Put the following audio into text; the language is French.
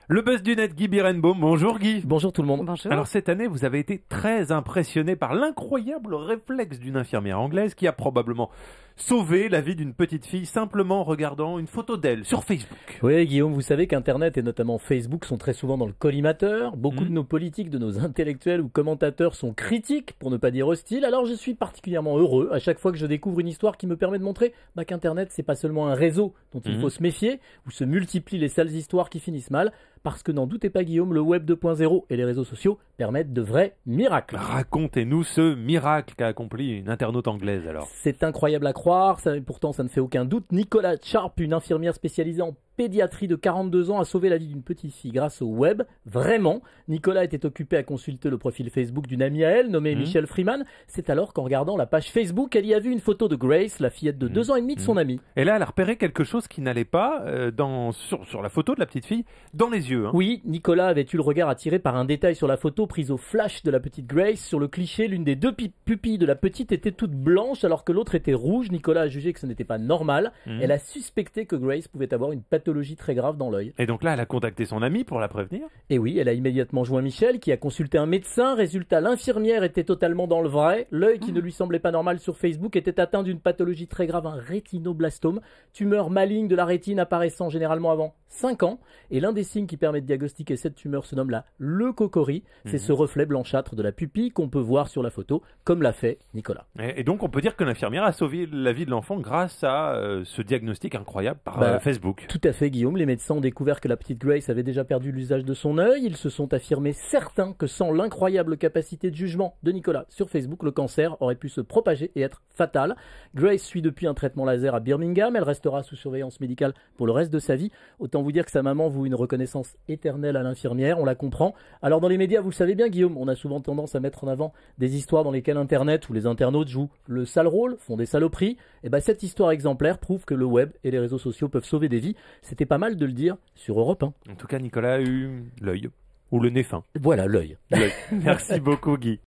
Le buzz du net, Guy Birenbaum. Bonjour Guy. Bonjour tout le monde. Bonjour. Alors cette année, vous avez été très impressionné par l'incroyable réflexe d'une infirmière anglaise qui a probablement sauvé la vie d'une petite fille simplement en regardant une photo d'elle sur Facebook. Oui Guillaume, vous savez qu'Internet et notamment Facebook sont très souvent dans le collimateur. Beaucoup de nos politiques, de nos intellectuels ou commentateurs sont critiques, pour ne pas dire hostiles. Alors je suis particulièrement heureux à chaque fois que je découvre une histoire qui me permet de montrer qu'Internet c'est pas seulement un réseau dont il faut se méfier, où se multiplient les sales histoires qui finissent mal. Parce que n'en doutez pas Guillaume, le web 2.0 et les réseaux sociaux permettent de vrais miracles. Racontez-nous ce miracle qu'a accompli une internaute anglaise alors. C'est incroyable à croire, pourtant ça ne fait aucun doute. Nicola Sharp, une infirmière spécialisée en pédiatrie de 42 ans, a sauvé la vie d'une petite fille grâce au web. Vraiment, Nicola était occupée à consulter le profil Facebook d'une amie à elle, nommée Michelle Freeman. C'est alors qu'en regardant la page Facebook, elle y a vu une photo de Grace, la fillette de 2 ans et demi de son amie. Et là, elle a repéré quelque chose qui n'allait pas sur la photo de la petite fille, dans les yeux. Oui, Nicolas avait eu le regard attiré par un détail sur la photo prise au flash de la petite Grace. Sur le cliché, l'une des deux pupilles de la petite était toute blanche alors que l'autre était rouge. Nicolas a jugé que ce n'était pas normal. Elle a suspecté que Grace pouvait avoir une pathologie très grave dans l'œil. Et donc là, elle a contacté son amie pour la prévenir. Et oui, elle a immédiatement joint Michel qui a consulté un médecin. Résultat, l'infirmière était totalement dans le vrai. L'œil qui ne lui semblait pas normal sur Facebook était atteint d'une pathologie très grave, un rétinoblastome, tumeur maligne de la rétine apparaissant généralement avant 5 ans. Et l'un des signes qui permet de diagnostiquer cette tumeur se nomme la leucocorie. C'est ce reflet blanchâtre de la pupille qu'on peut voir sur la photo, comme l'a fait Nicolas. Et donc on peut dire que l'infirmière a sauvé la vie de l'enfant grâce à ce diagnostic incroyable par Facebook. Tout à fait Guillaume, les médecins ont découvert que la petite Grace avait déjà perdu l'usage de son œil. Ils se sont affirmés certains que sans l'incroyable capacité de jugement de Nicolas sur Facebook, le cancer aurait pu se propager et être fatal. Grace suit depuis un traitement laser à Birmingham. Elle restera sous surveillance médicale pour le reste de sa vie. Autant vous dire que sa maman voue une reconnaissance éternelle à l'infirmière, on la comprend. Alors dans les médias, vous le savez bien Guillaume, on a souvent tendance à mettre en avant des histoires dans lesquelles Internet ou les internautes jouent le sale rôle, font des saloperies. Et cette histoire exemplaire prouve que le web et les réseaux sociaux peuvent sauver des vies. C'était pas mal de le dire sur Europe 1. En tout cas, Nicolas a eu l'œil, ou le nez fin. Voilà, l'œil. Merci beaucoup Guy.